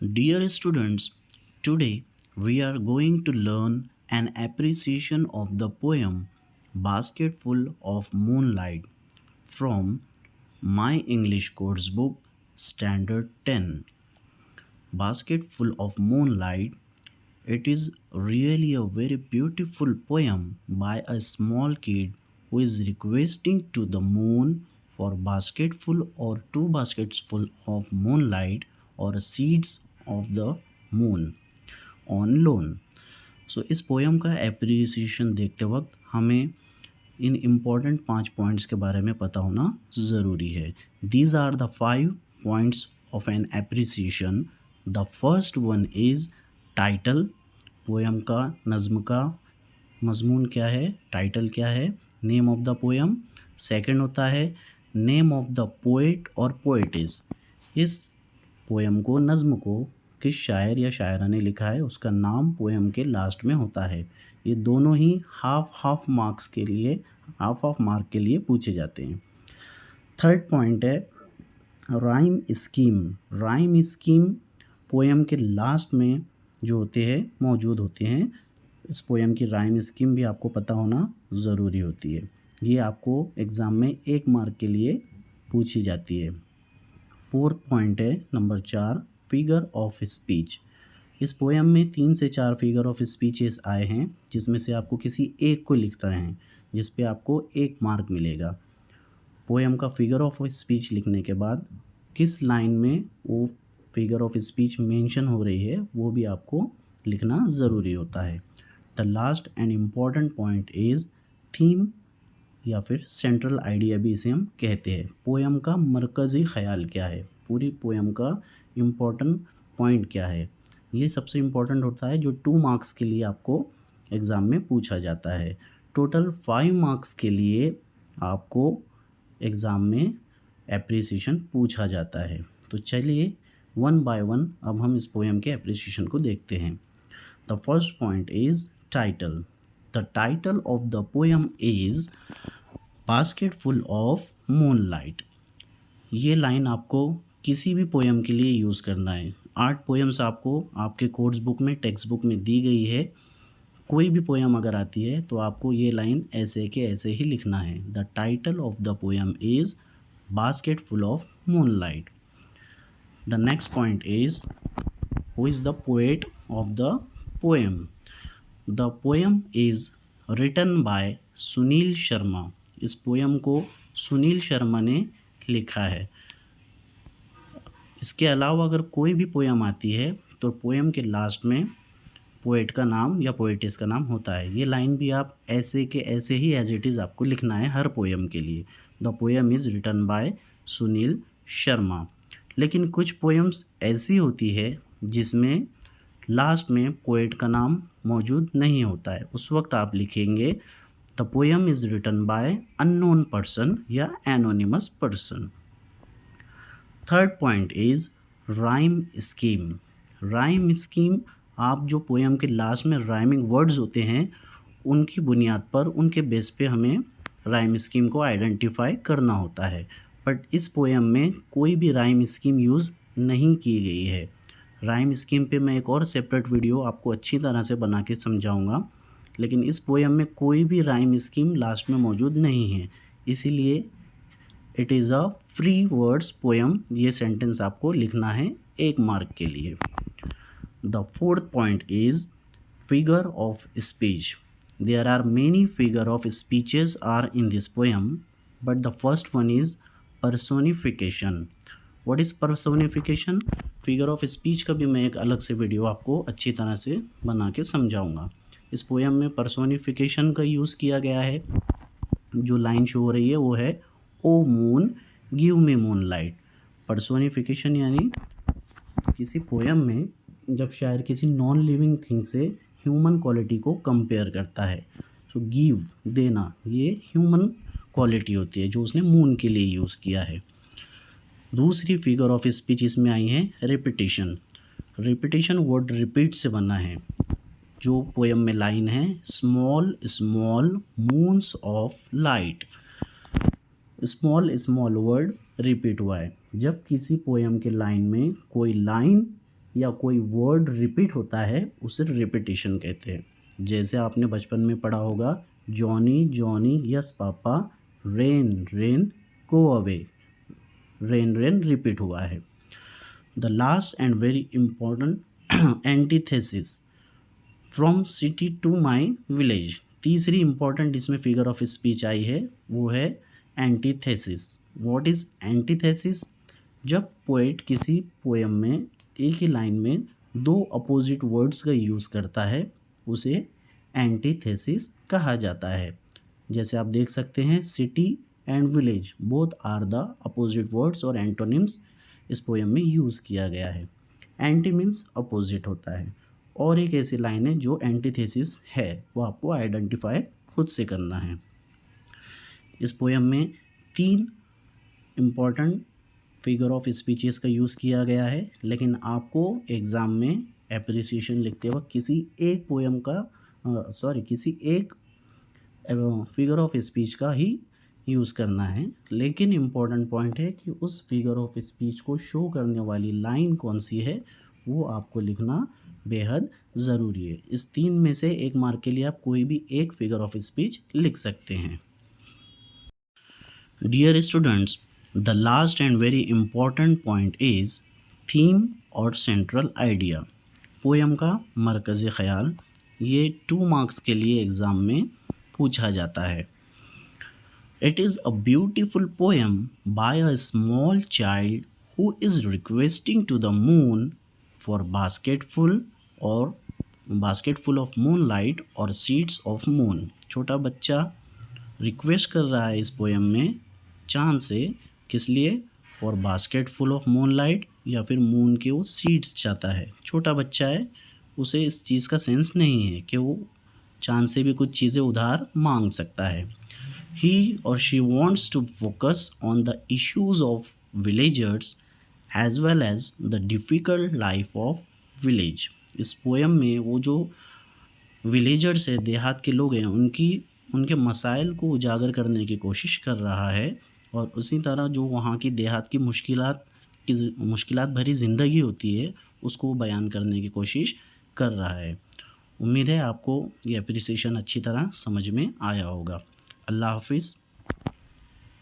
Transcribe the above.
Dear students, today we are going to learn an appreciation of the poem Basketful of Moonlight from my English course book Standard 10. Basketful of Moonlight. It is really a very beautiful poem by a small kid who is requesting to the moon for basketful or two baskets full of moonlight or seeds of the moon on loan. सो इस poem का appreciation देखते वक्त हमें इन important 5 points के बारे में पता होना ज़रूरी है. These are the 5 points of an appreciation. The first one is title. Poem का नज़्म का मज़मून क्या है, टाइटल क्या है, name of the poem. Second होता है नेम ऑफ द पोएट और पोएटिस. इस पोएम को, नज़्म को किस शायर या शायरा ने लिखा है उसका नाम पोएम के लास्ट में होता है. ये दोनों ही हाफ मार्क के लिए पूछे जाते हैं. थर्ड पॉइंट है rhyme scheme. Rhyme scheme poem के लास्ट में जो होते हैं मौजूद होते हैं. इस पोएम की राइम स्कीम भी आपको पता होना ज़रूरी होती है. ये आपको एग्ज़ाम में 1 मार्क के लिए पूछी जाती है. फोर्थ पॉइंट है नंबर 4 फिगर ऑफ स्पीच. इस पोएम में 3 से 4 फिगर ऑफ स्पीचेस आए हैं जिसमें से आपको किसी एक को लिखना है जिस पे आपको 1 मार्क मिलेगा. पोएम का फिगर ऑफ स्पीच लिखने के बाद किस लाइन में वो फिगर ऑफ स्पीच मेंशन हो रही है वो भी आपको लिखना ज़रूरी होता है. The last and important point is theme या फिर सेंट्रल आइडिया भी इसे हम कहते हैं. पोएम का मरकज़ी ख़याल क्या है, पूरी पोएम का इम्पॉर्टेंट पॉइंट क्या है, ये सबसे इम्पॉर्टेंट होता है जो 2 मार्क्स के लिए आपको एग्ज़ाम में पूछा जाता है. टोटल 5 मार्क्स के लिए आपको एग्ज़ाम में एप्रिसिएशन पूछा जाता है. तो चलिए 1 बाय 1 अब हम इस पोएम के एप्रिसिएशन को देखते हैं. The first point is title. The title of the poem is basketful of moonlight. ये लाइन आपको किसी भी पोएम के लिए यूज़ करना है. 8 पोएम्स आपको आपके कोर्स बुक में, टेक्स्ट बुक में दी गई है. कोई भी पोएम अगर आती है तो आपको ये लाइन ऐसे के ऐसे ही लिखना है. The title of the poem is basketful of moonlight. The next point is who is the poet of the poem. The poem is written by Sunil Sharma. इस पोएम को सुनील शर्मा ने लिखा है. इसके अलावा अगर कोई भी पोएम आती है तो पोएम के लास्ट में पोएट का नाम या पोएटिस का नाम होता है. ये लाइन भी आप ऐसे के ऐसे ही एज इट इज़ आपको लिखना है हर पोएम के लिए. The poem is written by Sunil Sharma. लेकिन कुछ पोएम्स ऐसी होती है जिसमें लास्ट में पोएट का नाम मौजूद नहीं होता है. उस वक्त आप लिखेंगे the poem is written by unknown person या anonymous person. Third point is rhyme scheme. Rhyme scheme आप जो पोएम के लास्ट में राइमिंग वर्ड्स होते हैं उनकी बुनियाद पर, उनके बेस पे हमें राइम स्कीम को आइडेंटिफाई करना होता है. बट इस पोएम में कोई भी राइम स्कीम यूज़ नहीं की गई है. राइम स्कीम पे मैं एक और सेपरेट वीडियो आपको अच्छी तरह से बना के समझाऊंगा. लेकिन इस पोएम में कोई भी राइम स्कीम लास्ट में मौजूद नहीं है, इसीलिए it is a free words poem. ये सेंटेंस आपको लिखना है 1 मार्क के लिए. The fourth point is figure of speech. There are many figure of speeches are in this poem but the first one is personification. What is personification? Figure of speech का भी मैं एक अलग से वीडियो आपको अच्छी तरह से बना के समझाऊंगा. इस पोएम में पर्सोनिफिकेशन का यूज़ किया गया है. जो लाइन शो हो रही है वो है O moon give me moonlight. Personification यानी किसी पोएम में जब शायर किसी नॉन लिविंग थिंग से ह्यूमन क्वालिटी को कंपेयर करता है. सो गिव, देना, ये ह्यूमन क्वालिटी होती है जो उसने मून के लिए यूज़ किया है. दूसरी फिगर ऑफ स्पीच इसमें आई है रिपीटिशन. रिपीटिशन वर्ड रिपीट से बना है. जो पोएम में लाइन है small small moons of light. Small word repeat हुआ है. जब किसी पोएम के लाइन में कोई लाइन या कोई वर्ड रिपीट होता है उसे रिपीटिशन कहते हैं। जैसे आपने बचपन में पढ़ा होगा, Johnny Johnny yes papa, rain rain go away, rain rain repeat हुआ है। The last and very important antithesis, from city to my village. तीसरी इंपॉर्टेंट इसमें फिगर ऑफ स्पीच आई है, वो है एंटीथेसिस। What is antithesis? जब पोएट किसी पोएम में एक ही लाइन में दो अपोजिट वर्ड्स का यूज़ करता है उसे एंटीथेसिस कहा जाता है। जैसे आप देख सकते हैं, city and village both are the opposite words और एंटोनिम्स इस पोएम में यूज़ किया गया है। एंटी मीन्स अपोजिट होता है। और एक ऐसी लाइन है जो एंटीथेसिस है, वो आपको आइडेंटिफाई खुद से करना है। इस पोएम में 3 इम्पॉर्टेंट फिगर ऑफ स्पीचेस का यूज़ किया गया है, लेकिन आपको एग्ज़ाम में एप्रिसिएशन लिखते वक्त किसी एक पोएम का किसी एक फिगर ऑफ स्पीच का ही यूज़ करना है। लेकिन इम्पॉर्टेंट पॉइंट है कि उस फिगर ऑफ स्पीच को शो करने वाली लाइन कौन सी है वो आपको लिखना बेहद ज़रूरी है। इस 3 में से 1 मार्क के लिए आप कोई भी एक फिगर ऑफ स्पीच लिख सकते हैं। Dear students, the last and very important point is theme और सेंट्रल आइडिया। पोएम का मरकज़ी ख़याल, ये 2 मार्क्स के लिए एग्ज़ाम में पूछा जाता है। It is a beautiful poem by a small child who is requesting to the moon for basketful of moonlight or seeds of moon। छोटा बच्चा रिक्वेस्ट कर रहा है इस पोएम में चांद से, किस लिए? फॉर बास्केटफुल ऑफ मूनलाइट, या फिर मून के वो सीड्स चाहता है। छोटा बच्चा है, उसे इस चीज़ का सेंस नहीं है कि वो चांद से भी कुछ चीज़ें उधार मांग सकता है। He or she wants to focus on the issues of villagers as well as the difficult life of village। इस पोएम में वो जो विलेजर्स है, देहात के लोग हैं, उनके मसाइल को उजागर करने की कोशिश कर रहा है, और उसी तरह जो वहाँ की देहात की मुश्किलात भरी ज़िंदगी होती है उसको बयान करने की कोशिश कर रहा है। उम्मीद है आपको ये एप्रिसिएशन अच्छी तरह समझ में आया होगा। अल्लाह हाफिज़।